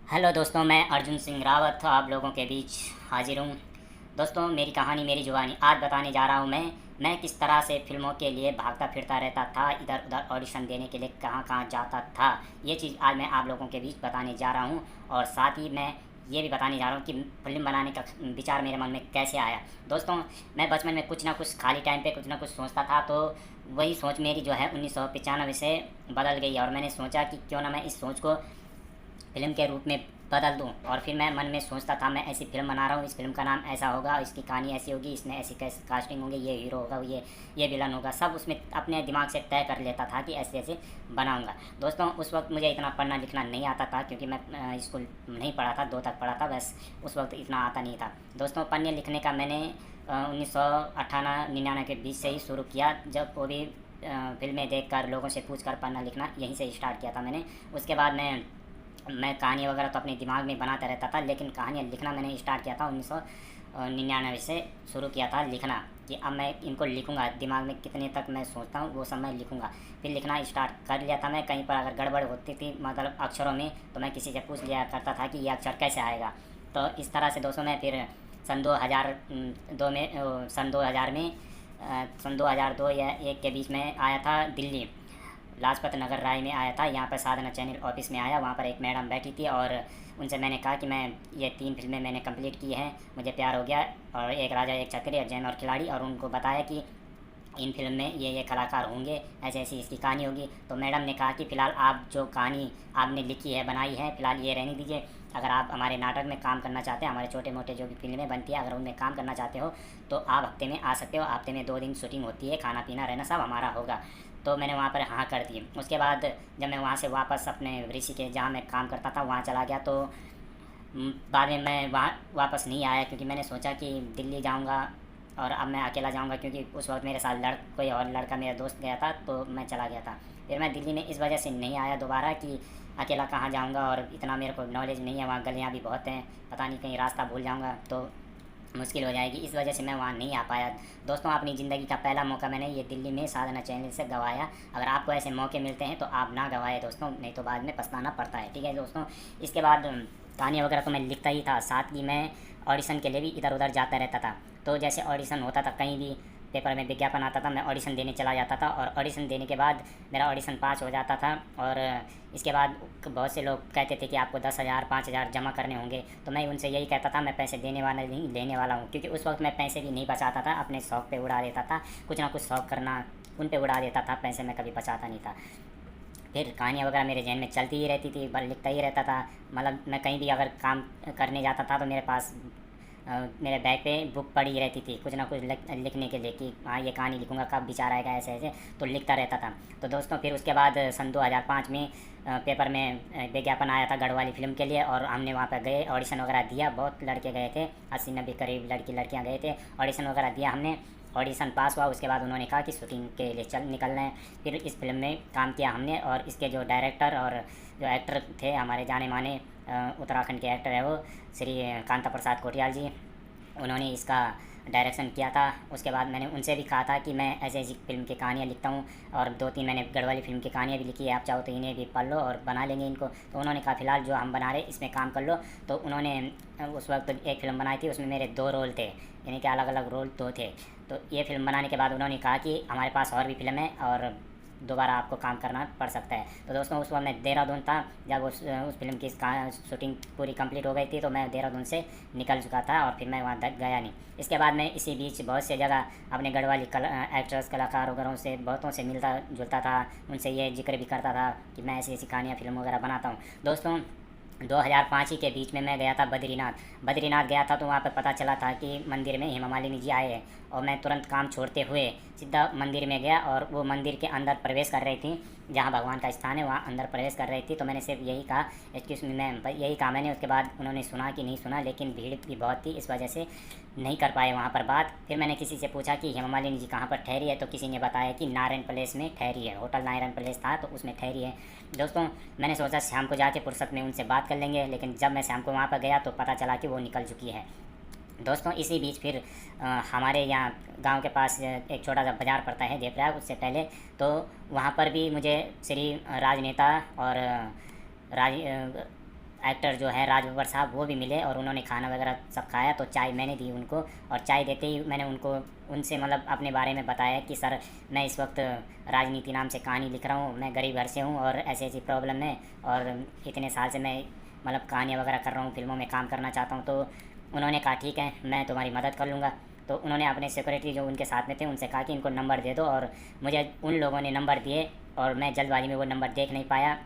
Hello दोस्तों, मैं अर्जुन सिंह रावत आप लोगों के बीच हाजिर हूँ। दोस्तों, मेरी कहानी मेरी जुबानी आज बताने जा रहा हूँ मैं किस तरह से फ़िल्मों के लिए भागता फिरता रहता था, इधर उधर ऑडिशन देने के लिए कहाँ कहाँ जाता था। ये चीज़ आज मैं आप लोगों के बीच बताने जा रहा हूँ और साथ ही मैं ये भी बताने जा रहा हूँ कि फ़िल्म बनाने का विचार मेरे मन में कैसे आया। दोस्तों, मैं बचपन में कुछ ना कुछ खाली टाइम पे कुछ ना कुछ सोचता था, तो वही सोच मेरी जो है 1995 से बदल गई और मैंने सोचा कि क्यों ना मैं इस सोच को फ़िल्म के रूप में बदल दूँ। और फिर मैं मन में सोचता था मैं ऐसी फ़िल्म बना रहा हूँ, इस फ़िल्म का नाम ऐसा होगा, इसकी कहानी ऐसी होगी, इसमें ऐसी कैसी कास्टिंग होंगी, ये हीरो होगा, ये विलन होगा, सब उसमें अपने दिमाग से तय कर लेता था कि ऐसे ऐसे बनाऊँगा। दोस्तों, उस वक्त मुझे इतना पढ़ना लिखना नहीं आता था, क्योंकि मैं स्कूल नहीं पढ़ा था, 2 तक पढ़ा था बस। उस वक्त इतना आता नहीं था। दोस्तों, पढ़ने लिखने का मैंने 1998-99 के बीच से ही शुरू किया, जब वो भी फिल्में देख कर लोगों से पूछ कर पढ़ना लिखना यहीं से स्टार्ट किया था मैंने। उसके बाद मैं कहानी वगैरह तो अपने दिमाग में बनाता रहता था, लेकिन कहानियाँ लिखना मैंने स्टार्ट किया था 1999 से शुरू किया था लिखना, कि अब मैं इनको लिखूंगा, दिमाग में कितने तक मैं सोचता हूँ वो सब मैं लिखूंगा। फिर लिखना स्टार्ट कर लिया था मैं। कहीं पर अगर गड़बड़ होती थी मतलब अक्षरों में, तो मैं किसी से पूछ लिया करता था कि ये अक्षर कैसे आएगा। तो इस तरह से दोस्तों मैं फिर सन 2002 में सन 2002 या 1 के बीच में आया था दिल्ली, लाजपत नगर राय में आया था। यहाँ पर साधना चैनल ऑफिस में आया, वहाँ पर एक मैडम बैठी थी और उनसे मैंने कहा कि मैं ये 3 फिल्में मैंने कंप्लीट की हैं, मुझे प्यार हो गया, और एक राजा एक चक्री और जैन और खिलाड़ी, और उनको बताया कि इन फिल्म में ये कलाकार होंगे, ऐसे ऐसी इसकी कहानी होगी। तो मैडम ने कहा कि फ़िलहाल आप जो कहानी आपने लिखी है बनाई है, फ़िलहाल ये रहने दीजिए। अगर आप हमारे नाटक में काम करना चाहते हैं, हमारे छोटे मोटे जो भी फिल्में बनती है अगर उनमें काम करना चाहते हो, तो आप हफ्ते में आ सकते हो। हफ्ते में 2 दिन शूटिंग होती है, खाना पीना रहना सब हमारा होगा। तो मैंने वहाँ पर हाँ कर दी। उसके बाद जब मैं वहाँ से वापस अपने ऋषिकेश जहाँ मैं काम करता था वहाँ चला गया, तो बाद में मैं वहाँ वापस नहीं आया, क्योंकि मैंने सोचा कि दिल्ली जाऊँगा और अब मैं अकेला जाऊँगा, क्योंकि उस वक्त मेरे साथ कोई और लड़का मेरा दोस्त गया था, तो मैं चला गया था। फिर मैं दिल्ली में इस वजह से नहीं आया दोबारा कि अकेला कहाँ जाऊँगा, और इतना मेरे को नॉलेज नहीं है, वहाँ गलियाँ भी बहुत हैं, पता नहीं कहीं रास्ता भूल जाऊँगा तो मुश्किल हो जाएगी। इस वजह से मैं वहाँ नहीं आ पाया। दोस्तों, अपनी ज़िंदगी का पहला मौका मैंने ये दिल्ली में साधना चैनल से गंवाया। अगर आपको ऐसे मौके मिलते हैं तो आप ना गंवाएं दोस्तों, नहीं तो बाद में पछताना पड़ता है। ठीक है दोस्तों, इसके बाद कहानी वगैरह तो मैं लिखता ही था, साथ ही मैं ऑडिशन के लिए भी इधर उधर जाता रहता था। तो जैसे ऑडिशन होता था, कहीं भी पेपर में विज्ञापन आता था, मैं ऑडिशन देने चला जाता था, और ऑडिशन देने के बाद मेरा ऑडिशन पास हो जाता था। और इसके बाद बहुत से लोग कहते थे कि आपको 10,000 5,000 जमा करने होंगे, तो मैं उनसे यही कहता था मैं पैसे देने वाला नहीं, लेने वाला हूँ। क्योंकि उस वक्त मैं पैसे भी नहीं बचाता था, अपने शौक़ पे उड़ा देता था, कुछ ना कुछ शौक़ करना उन पे उड़ा देता था, पैसे मैं कभी बचाता नहीं था। फिर कहानियाँ वगैरह मेरे जहन में चलती ही रहती थी, बस लिखता ही रहता था। मतलब मैं कहीं भी अगर काम करने जाता था तो मेरे पास मेरे बैग पे बुक पड़ी रहती थी, कुछ ना कुछ लिखने के लिए कि हाँ ये कहानी लिखूँगा, कब विचार आएगा, ऐसे ऐसे तो लिखता रहता था। तो दोस्तों, फिर उसके बाद सन 2005 में पेपर में विज्ञापन आया था गढ़वाली फ़िल्म के लिए, और हमने वहाँ पर गए, ऑडिशन वगैरह दिया। बहुत लड़के गए थे, 80-90 करीब लड़कियाँ गए थे, ऑडिशन वगैरह दिया हमने, ऑडिशन पास हुआ। उसके बाद उन्होंने कहा कि शूटिंग के लिए निकल रहे हैं। फिर इस फिल्म में काम किया हमने, और इसके जो डायरेक्टर और जो एक्टर थे, हमारे जाने माने उत्तराखंड के एक्टर है वो श्री कांता प्रसाद कोटियाल जी, उन्होंने इसका डायरेक्शन किया था। उसके बाद मैंने उनसे भी कहा था कि मैं ऐसे ऐसी फ़िल्म की कहानियाँ लिखता हूँ, और 2-3 मैंने गढ़वाली फ़िल्म की कहानियाँ भी लिखी है, आप चाहो तो इन्हें भी पढ़ लो और बना लेंगे इनको। तो उन्होंने कहा फ़िलहाल जो हम बना रहे इसमें काम कर लो। तो उन्होंने उस वक्त एक फ़िल्म बनाई थी, उसमें मेरे 2 रोल थे, यानी कि अलग अलग रोल 2 थे। तो ये फ़िल्म बनाने के बाद उन्होंने कहा कि हमारे पास और भी फ़िल्म है और दोबारा आपको काम करना पड़ सकता है। तो दोस्तों, उस वक्त मैं देहरादून था, जब उस फ़िल्म की शूटिंग पूरी कंप्लीट हो गई थी, तो मैं देहरादून से निकल चुका था और फिर मैं वहाँ तक गया नहीं। इसके बाद मैं इसी बीच बहुत से जगह अपने गढ़वाली एक्टर्स कलाकार वगैरह से बहुतों से मिलता जुलता था, उनसे ये जिक्र भी करता था कि मैं ऐसी ऐसी कहानियाँ फ़िल्म वगैरह बनाता हूँ। दोस्तों, 2005 ही के बीच में मैं गया था बद्रीनाथ गया था, तो वहाँ पर पता चला था कि मंदिर में हेमा मालिनी जी आए हैं, और मैं तुरंत काम छोड़ते हुए सीधा मंदिर में गया, और वो मंदिर के अंदर प्रवेश कर रही थी, जहाँ भगवान का स्थान है वहाँ अंदर प्रवेश कर रही थी। तो मैंने सिर्फ यही कहा एक्सक्यूज़ मी मैम, यही कहा मैंने। उसके बाद उन्होंने सुना कि नहीं सुना, लेकिन भीड़ भी बहुत थी, इस वजह से नहीं कर पाए वहाँ पर बात। फिर मैंने किसी से पूछा कि हेमा मालिनी जी कहाँ पर ठहरी है, तो किसी ने बताया कि नारायण पैलेस में ठहरी है, होटल नारायण पैलेस था तो उसमें ठहरी है। दोस्तों, मैंने सोचा शाम को जाके फुर्सत में उनसे बात कर लेंगे, लेकिन जब मैं शाम को वहाँ पर गया तो पता चला कि वो निकल चुकी है। दोस्तों, इसी बीच फिर हमारे यहाँ गांव के पास एक छोटा सा बाज़ार पड़ता है जयप्रयाग, उससे पहले, तो वहाँ पर भी मुझे श्री राजनेता और राज एक्टर जो है राज बब्बर साहब वो भी मिले और उन्होंने खाना वगैरह सब खाया। तो चाय मैंने दी उनको, और चाय देते ही मैंने उनसे मतलब अपने बारे में बताया कि सर मैं इस वक्त राजनीति नाम से कहानी लिख रहा हूँ, मैं गरीब घर से हूँ और ऐसी ऐसी प्रॉब्लम है, और इतने साल से मैं मतलब कहानियाँ वगैरह कर रहा हूँ, फिल्मों में काम करना चाहता हूँ। तो उन्होंने कहा ठीक है, मैं तुम्हारी मदद कर लूँगा। तो उन्होंने अपने सिक्योरिटी जो उनके साथ में थे उनसे कहा कि इनको नंबर दे दो, और मुझे उन लोगों ने नंबर दिए और मैं जल्दबाजी में वो नंबर देख नहीं पाया।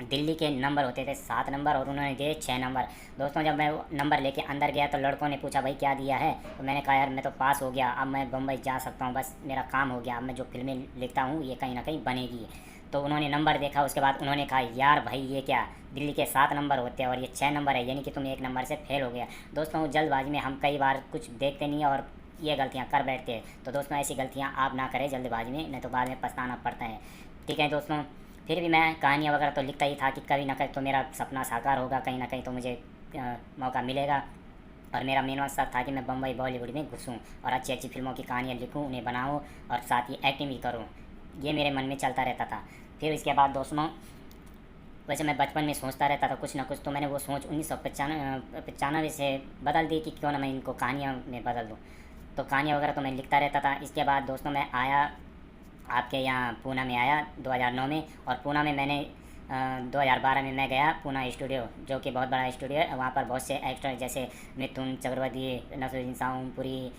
दिल्ली के नंबर होते थे 7 नंबर और उन्होंने दिए 6 नंबर। दोस्तों जब मैं वो नंबर लेके अंदर गया तो लड़कों ने पूछा भाई क्या दिया है, तो मैंने कहा यार मैं तो पास हो गया, अब मैं बम्बई जा सकता हूँ, बस मेरा काम हो गया, अब मैं जो फिल्में लिखता हूँ ये कहीं ना कहीं बनेगी। तो उन्होंने नंबर देखा, उसके बाद उन्होंने कहा यार भाई ये क्या, दिल्ली के 7 नंबर होते हैं और ये 6 नंबर है, यानी कि तुम 1 नंबर से फेल हो गया। दोस्तों जल्दबाजी में हम कई बार कुछ देखते नहीं हैं और ये गलतियाँ कर बैठते हैं। तो दोस्तों ऐसी गलतियाँ आप ना करें जल्दबाजी में, नहीं तो बाद में पछताना पड़ता है। ठीक है दोस्तों, फिर भी मैं कहानियाँ वगैरह तो लिखता ही था कि कभी ना कभी तो मेरा सपना साकार होगा, कहीं ना कहीं तो मुझे मौका मिलेगा। और मेरा मेन मकसद था कि मैं बम्बई बॉलीवुड में घुसूँ और अच्छी अच्छी फिल्मों की कहानियाँ लिखूँ, उन्हें बनाऊँ और साथ ही एक्टिंग भी करूँ। ये मेरे मन में चलता रहता था। फिर इसके बाद दोस्तों वैसे मैं बचपन में सोचता रहता था कुछ ना कुछ, तो मैंने वो सोच 1995 से बदल दी कि क्यों ना मैं इनको कहानियाँ में बदल दूँ। तो कहानियाँ वगैरह तो मैं लिखता रहता था। इसके बाद दोस्तों मैं आया आपके यहाँ पूना में आया 2009 में, और पूना में मैंने 2012 में मैं गया पूना स्टूडियो, जो कि बहुत बड़ा स्टूडियो है। वहाँ पर बहुत से एक्टर जैसे मिथुन चक्रवर्ती, नसरुद्दीन शाहपुरी,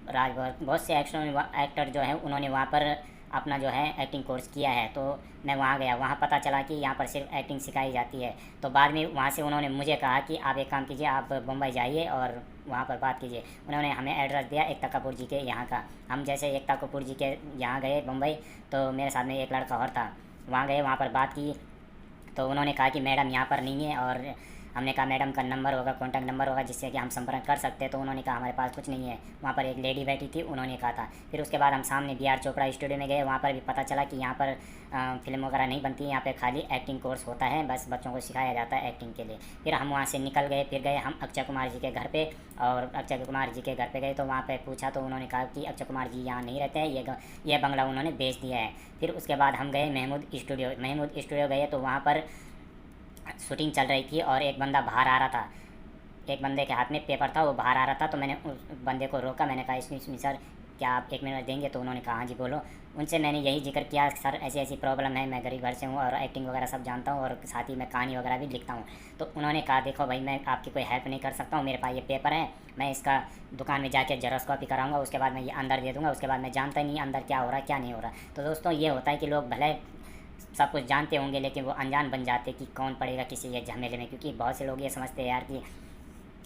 राजभर, बहुत से एक्टर जो है उन्होंने वहाँ पर अपना जो है एक्टिंग कोर्स किया है। तो मैं वहाँ गया, वहाँ पता चला कि यहाँ पर सिर्फ एक्टिंग सिखाई जाती है। तो बाद में वहाँ से उन्होंने मुझे कहा कि आप एक काम कीजिए, आप बम्बई जाइए और वहाँ पर बात कीजिए। उन्होंने हमें एड्रेस दिया एकता कपूर जी के यहाँ का। हम जैसे एकता कपूर जी के यहाँ गए बम्बई, तो मेरे साथ में एक लड़का और था, वहाँ गए, वहाँ पर बात की। तो उन्होंने कहा कि मैडम यहाँ पर नहीं है, और हमने कहा मैडम का नंबर होगा, कॉन्टैक्ट नंबर होगा जिससे कि हम संपर्क कर सकते हैं। तो उन्होंने कहा हमारे पास कुछ नहीं है। वहाँ पर एक लेडी बैठी थी, उन्होंने कहा था। फिर उसके बाद हम सामने बी आर चोपड़ा स्टूडियो में गए, वहाँ पर भी पता चला कि यहाँ पर फिल्म वगैरह नहीं बनती, यहाँ पे खाली एक्टिंग कोर्स होता है, बस बच्चों को सिखाया जाता है एक्टिंग के लिए। फिर हम वहाँ से निकल गए, फिर गए हम अक्षय कुमार जी के घर पे, और अक्षय कुमार जी के घर पे गए तो वहाँ पे पूछा तो उन्होंने कहा कि अक्षय कुमार जी यहाँ नहीं रहते हैं, ये बंगला उन्होंने बेच दिया है। फिर उसके बाद हम गए महमूद स्टूडियो गए, तो वहाँ पर शूटिंग चल रही थी और एक बंदा बाहर आ रहा था, एक बंदे के हाथ में पेपर था, वो बाहर आ रहा था। तो मैंने उस बंदे को रोका, मैंने कहा इसमें सर क्या आप 1 मिनट देंगे? तो उन्होंने कहा हाँ जी बोलो। उनसे मैंने यही जिक्र किया सर ऐसी ऐसी प्रॉब्लम है, मैं गरीब घर से हूँ और एक्टिंग वगैरह सब जानता हूँ और साथ ही मैं कहानी वगैरह भी लिखता हूँ। तो उन्होंने कहा देखो भाई मैं आपकी कोई हेल्प नहीं कर सकता हूँ, मेरे पास ये पेपर है, मैं इसका दुकान में जाके जेरॉक्स कॉपी कराऊंगा, उसके बाद मैं ये अंदर दे दूँगा, उसके बाद मैं जानता ही नहीं अंदर क्या हो रहा है क्या नहीं हो रहा। तो दोस्तों ये होता है कि लोग भले सब कुछ जानते होंगे लेकिन वो अनजान बन जाते कि कौन पड़ेगा किसी ये झमेले में, क्योंकि बहुत से लोग ये समझते हैं यार कि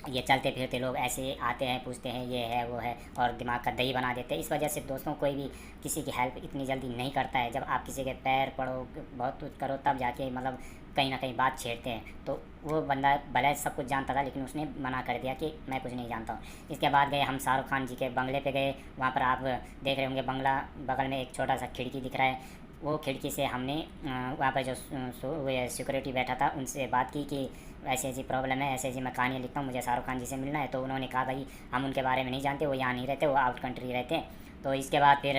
ये चलते फिरते लोग ऐसे आते हैं पूछते हैं ये है वो है और दिमाग का दही बना देते हैं। इस वजह से दोस्तों कोई भी किसी की हेल्प इतनी जल्दी नहीं करता है। जब आप किसी के पैर पड़ो बहुत कुछ करो तब जाके मतलब कहीं ना कहीं बात छेड़ते हैं। तो वो बंदा भले सब कुछ जानता था लेकिन उसने मना कर दिया कि मैं कुछ नहीं जानता हूँ। इसके बाद गए हम शाहरुख खान जी के बंगले पे गए। वहाँ पर आप देख रहे होंगे बंगला, बगल में एक छोटा सा खिड़की दिख रहा है। वो खिड़की से हमने वहाँ पर जो सिक्योरिटी बैठा था उनसे बात की कि ऐसी ऐसी प्रॉब्लम है, ऐसी ऐसी मैं कहानियाँ लिखता हूँ, मुझे शाहरुख खान जी से मिलना है। तो उन्होंने कहा भाई हम उनके बारे में नहीं जानते, वो यहाँ नहीं रहते, वो आउट कंट्री रहते हैं। तो इसके बाद फिर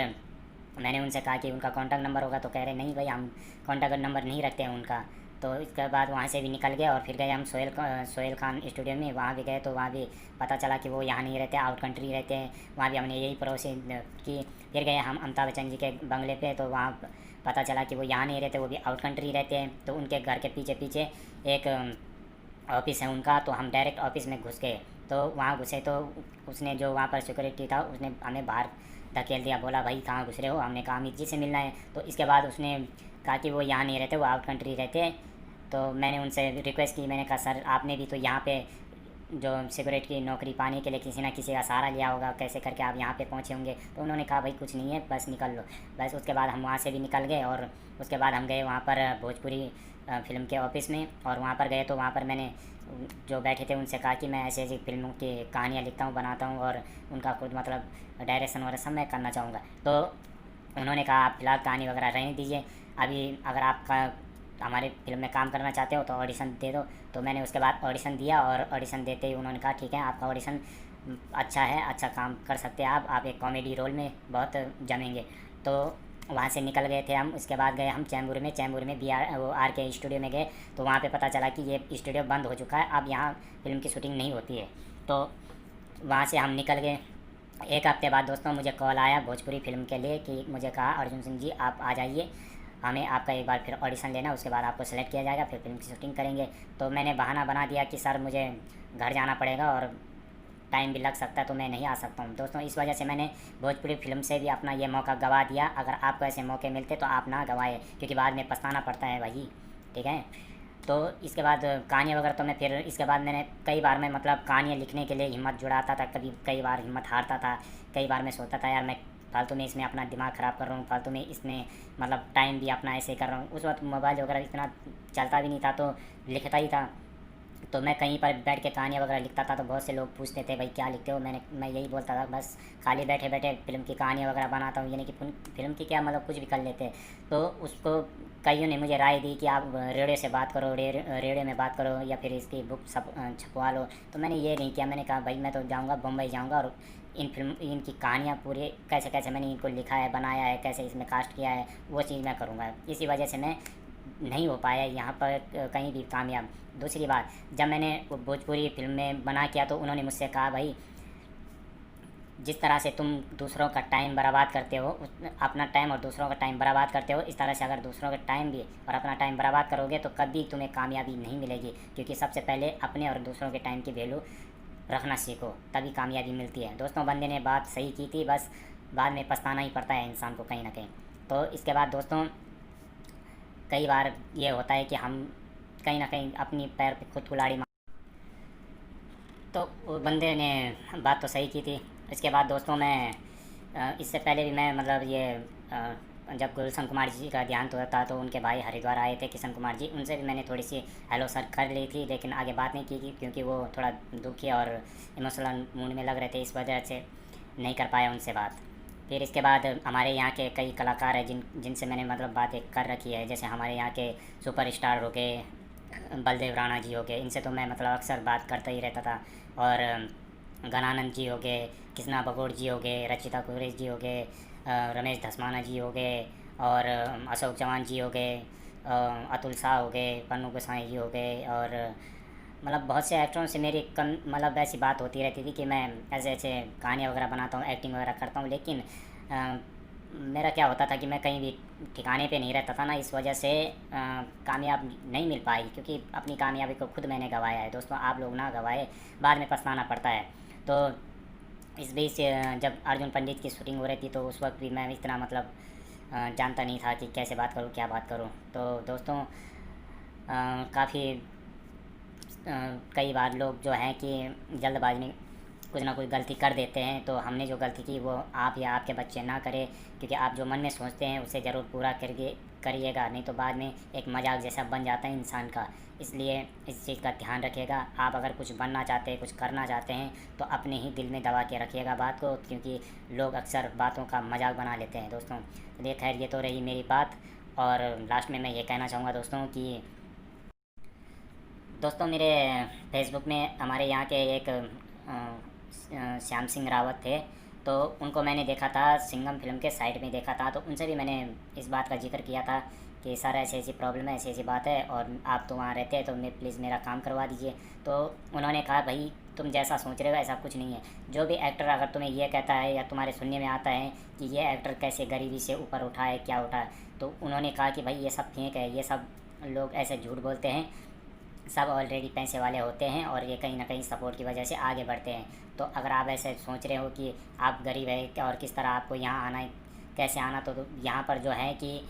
मैंने उनसे कहा कि उनका कॉन्टैक्ट नंबर होगा, तो कह रहे नहीं भाई हम कॉन्टैक्ट नंबर नहीं रखते हैं उनका। तो इसके बाद वहाँ से भी निकल गए और फिर गए हम सोहेल खान स्टूडियो में, वहाँ भी गए तो वहाँ भी पता चला कि वो यहाँ नहीं रहते, आउट कंट्री रहते हैं। वहाँ भी हमने यही प्रोसेस की। फिर गए हम अमिताभ बच्चन जी के बंगले पे, तो वहाँ पता चला कि वो यहाँ नहीं रहते, वो भी आउट कंट्री रहते हैं। तो उनके घर के पीछे पीछे एक ऑफिस है उनका, तो हम डायरेक्ट ऑफिस में घुस गए। तो वहाँ घुसे तो उसने जो वहाँ पर सिक्योरिटी था उसने हमें बाहर धकेल दिया, बोला भाई कहाँ घुस रहे हो? हमने कहा अमित जी से मिलना है। तो इसके बाद उसने कहा कि वो यहाँ नहीं रहते, वो आउट कंट्री रहते हैं। तो मैंने उनसे रिक्वेस्ट की, मैंने कहा सर आपने भी तो यहाँ पे जो सिक्योरिटी की नौकरी पाने के लिए किसी ना किसी का सहारा लिया होगा, कैसे करके आप यहाँ पे पहुँचे होंगे? तो उन्होंने कहा भाई कुछ नहीं है, बस निकल लो। बस उसके बाद हम वहाँ से भी निकल गए और उसके बाद हम गए वहाँ पर भोजपुरी फिल्म के ऑफिस में। और वहाँ पर गए तो वहाँ पर मैंने जो बैठे थे उनसे कहा कि मैं ऐसी ऐसी फिल्मों की कहानियाँ लिखता हूँ, बनाता हूँ और उनका खुद मतलब डायरेक्शन वगैरह सब मैं करना चाहूँगा। तो उन्होंने कहा आप फिलहाल कहानी वगैरह रहने दीजिए, अभी अगर आपका हमारे फिल्म में काम करना चाहते हो तो ऑडिशन दे दो। तो मैंने उसके बाद ऑडिशन दिया और ऑडिशन देते ही उन्होंने कहा ठीक है आपका ऑडिशन अच्छा है, अच्छा काम कर सकते हैं आप एक कॉमेडी रोल में बहुत जमेंगे। तो वहाँ से निकल गए थे हम। उसके बाद गए हम चैम्बूर में आर के स्टूडियो में गए, तो वहाँ पे पता चला कि ये स्टूडियो बंद हो चुका है, अब यहाँ फ़िल्म की शूटिंग नहीं होती है। तो वहाँ से हम निकल गए। एक हफ्ते बाद दोस्तों मुझे कॉल आया भोजपुरी फ़िल्म के लिए कि मुझे कहा अर्जुन सिंह जी आप आ जाइए, हमें आपका एक बार फिर ऑडिशन लेना, उसके बाद आपको सेलेक्ट किया जाएगा, फिर फ़िल्म की शूटिंग करेंगे। तो मैंने बहाना बना दिया कि सर मुझे घर जाना पड़ेगा और टाइम भी लग सकता है, तो मैं नहीं आ सकता हूँ। दोस्तों इस वजह से मैंने भोजपुरी फ़िल्म से भी अपना ये मौका गंवा दिया। अगर आपको ऐसे मौके मिलते तो आप ना गंवाए, क्योंकि बाद में पछताना पड़ता है भाई, ठीक है। तो इसके बाद कहानियाँ वगैरह तो मैं फिर इसके बाद मैंने कई बार मैं मतलब कहानियाँ लिखने के लिए हिम्मत जुटाता था, कई बार हिम्मत हारता था, कई बार मैं सोचता था यार मैं फालतू में इसमें अपना दिमाग ख़राब कर रहा हूँ, फालतू में इसमें मतलब टाइम भी अपना ऐसे कर रहा हूँ। उस वक्त मोबाइल वगैरह इतना चलता भी नहीं था, तो लिखता ही था। तो मैं कहीं पर बैठ के कहानियाँ वगैरह लिखता था, तो बहुत से लोग पूछते थे भाई क्या लिखते हो, मैं यही बोलता था बस खाली बैठे बैठे फ़िल्म की कहानियाँ वगैरह बनाता हूँ, यानी कि फ़िल्म की क्या मतलब कुछ भी कर लेते। तो उसको कईयों ने मुझे राय दी कि आप रेडियो से बात करो, रेडियो में बात करो, या फिर इसकी बुक छपवा लो। तो मैंने ये नहीं किया। मैंने कहा भाई मैं तो जाऊँगा बम्बई जाऊँगा और इनकी कहानियाँ पूरी कैसे कैसे मैंने इनको लिखा है, बनाया है, कैसे इसमें कास्ट किया है, वो चीज़ मैं करूँगा। इसी वजह से मैं नहीं हो पाया यहाँ पर कहीं भी कामयाब। दूसरी बात, जब मैंने वो भोजपुरी फ़िल्म में बना किया तो उन्होंने मुझसे कहा भाई जिस तरह से तुम दूसरों का टाइम बर्बाद करते हो, अपना टाइम और दूसरों का टाइम बर्बाद करते हो, इस तरह से अगर दूसरों का टाइम भी और अपना टाइम बर्बाद करोगे तो कभी तुम्हें कामयाबी नहीं मिलेगी। क्योंकि सबसे पहले अपने और दूसरों के टाइम की वैल्यू रखना सीखो, तभी कामयाबी मिलती है। दोस्तों बंदे ने बात सही की थी, बस बाद में पछताना ही पड़ता है इंसान को कहीं ना कहीं। तो इसके बाद दोस्तों कई बार ये होता है कि हम कहीं ना कहीं अपनी पैर पे खुद कुल्हाड़ी मार, तो वो बंदे ने बात तो सही की थी। इसके बाद दोस्तों मैं इससे पहले भी मैं मतलब ये जब गुलशन कुमार जी का देहांत हुआ था तो उनके भाई हरिद्वार आए थे किशन कुमार जी, उनसे भी मैंने थोड़ी सी हेलो सर कर ली थी, लेकिन आगे बात नहीं की क्योंकि वो थोड़ा दुखी और इमोशनल मूड में लग रहे थे, इस वजह से नहीं कर पाया उनसे बात। फिर इसके बाद हमारे यहाँ के कई कलाकार हैं जिनसे मैंने मतलब बातें कर रखी है, जैसे हमारे यहाँ के सुपर स्टार हो गए, बलदेव राणा जी हो गए, इनसे तो मैं मतलब अक्सर बात करता ही रहता था। और गणानंद जी हो गए, कृष्णा बगोड़ जी हो गए, रचिता कुरेश जी हो गए, रमेश धसमाना जी हो गए, और अशोक चौहान जी हो गए, अतुल शाह हो गए, पन्नू गोसाई जी हो गए, और मतलब बहुत से एक्टरों से मेरी मतलब ऐसी बात होती रहती थी कि मैं ऐसे ऐसे कहानियाँ वगैरह बनाता हूँ, एक्टिंग वगैरह करता हूँ। लेकिन मेरा क्या होता था कि मैं कहीं भी ठिकाने पे नहीं रहता था ना, इस वजह से कामयाब नहीं मिल पाई, क्योंकि अपनी कामयाबी को खुद मैंने गंवाया है। दोस्तों आप लोग ना गंवाए, बाद में पछताना पड़ता है। तो इस बीच जब अर्जुन पंडित की शूटिंग हो रही थी तो उस वक्त भी मैं इतना मतलब जानता नहीं था कि कैसे बात करूँ, क्या बात करूँ। तो दोस्तों काफ़ी कई बार लोग जो हैं कि जल्दबाजी में कुछ ना कुछ गलती कर देते हैं, तो हमने जो गलती की वो आप या आपके बच्चे ना करें, क्योंकि आप जो मन में सोचते हैं उसे ज़रूर पूरा करिएगा, नहीं तो बाद में एक मजाक जैसा बन जाता है इंसान का। इसलिए इस चीज़ का ध्यान रखिएगा। आप अगर कुछ बनना चाहते हैं, कुछ करना चाहते हैं, तो अपने ही दिल में दबा के रखिएगा बात को, क्योंकि लोग अक्सर बातों का मजाक बना लेते हैं दोस्तों। चलिए खैर, ये तो रही मेरी बात। और लास्ट में मैं ये कहना चाहूँगा दोस्तों कि दोस्तों मेरे फेसबुक में हमारे यहाँ के एक श्याम सिंह रावत थे, तो उनको मैंने देखा था सिंघम फिल्म के साइट में देखा था, तो उनसे भी मैंने इस बात का जिक्र किया था कि सर ऐसी ऐसी प्रॉब्लम है, ऐसी ऐसी बात है, और आप तो वहाँ रहते हैं तो मैं प्लीज़ मेरा काम करवा दीजिए। तो उन्होंने कहा भाई तुम जैसा सोच रहे हो ऐसा कुछ नहीं है। जो भी एक्टर अगर तुम्हें ये कहता है या तुम्हारे सुनने में आता है कि ये एक्टर कैसे गरीबी से ऊपर उठा है, क्या उठा है, तो उन्होंने कहा कि भाई ये सब फेंक है, ये सब लोग ऐसे झूठ बोलते हैं, सब ऑलरेडी पैसे वाले होते हैं और ये कहीं ना कहीं सपोर्ट की वजह से आगे बढ़ते हैं। तो अगर आप ऐसे सोच रहे हो कि आप गरीब है और किस तरह आपको यहाँ आना है, कैसे आना, तो यहाँ पर जो है कि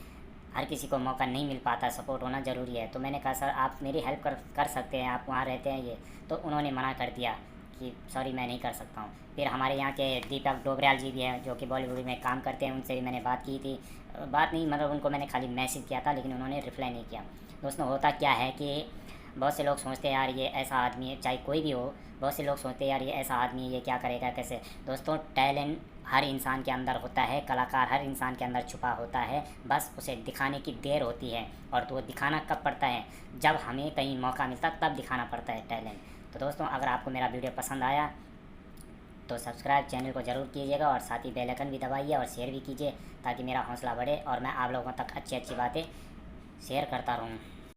हर किसी को मौका नहीं मिल पाता, सपोर्ट होना ज़रूरी है। तो मैंने कहा सर आप मेरी हेल्प कर सकते हैं, आप वहाँ रहते हैं ये, तो उन्होंने मना कर दिया कि सॉरी मैं नहीं कर सकता हूँ। फिर हमारे यहाँ के दीपक डोबरियाल जी भी हैं जो कि बॉलीवुड में काम करते हैं, उनसे भी मैंने बात की थी। बात नहीं मतलब उनको मैंने खाली मैसेज किया था, लेकिन उन्होंने रिप्लाई नहीं किया। दोस्तों होता क्या है कि बहुत से लोग सोचते हैं यार ये ऐसा आदमी है, चाहे कोई भी हो, बहुत से लोग सोचते हैं यार ये ऐसा आदमी है, ये क्या करेगा कैसे। दोस्तों टैलेंट हर इंसान के अंदर होता है, कलाकार हर इंसान के अंदर छुपा होता है, बस उसे दिखाने की देर होती है। और तो वो दिखाना कब पड़ता है, जब हमें कहीं मौका मिलता तब दिखाना पड़ता है टैलेंट। तो दोस्तों अगर आपको मेरा वीडियो पसंद आया तो सब्सक्राइब चैनल को ज़रूर कीजिएगा और साथ ही बेल आइकन भी दबाइए और शेयर भी कीजिए ताकि मेरा हौसला बढ़े और मैं आप लोगों तक अच्छी अच्छी बातें शेयर करता रहूँ।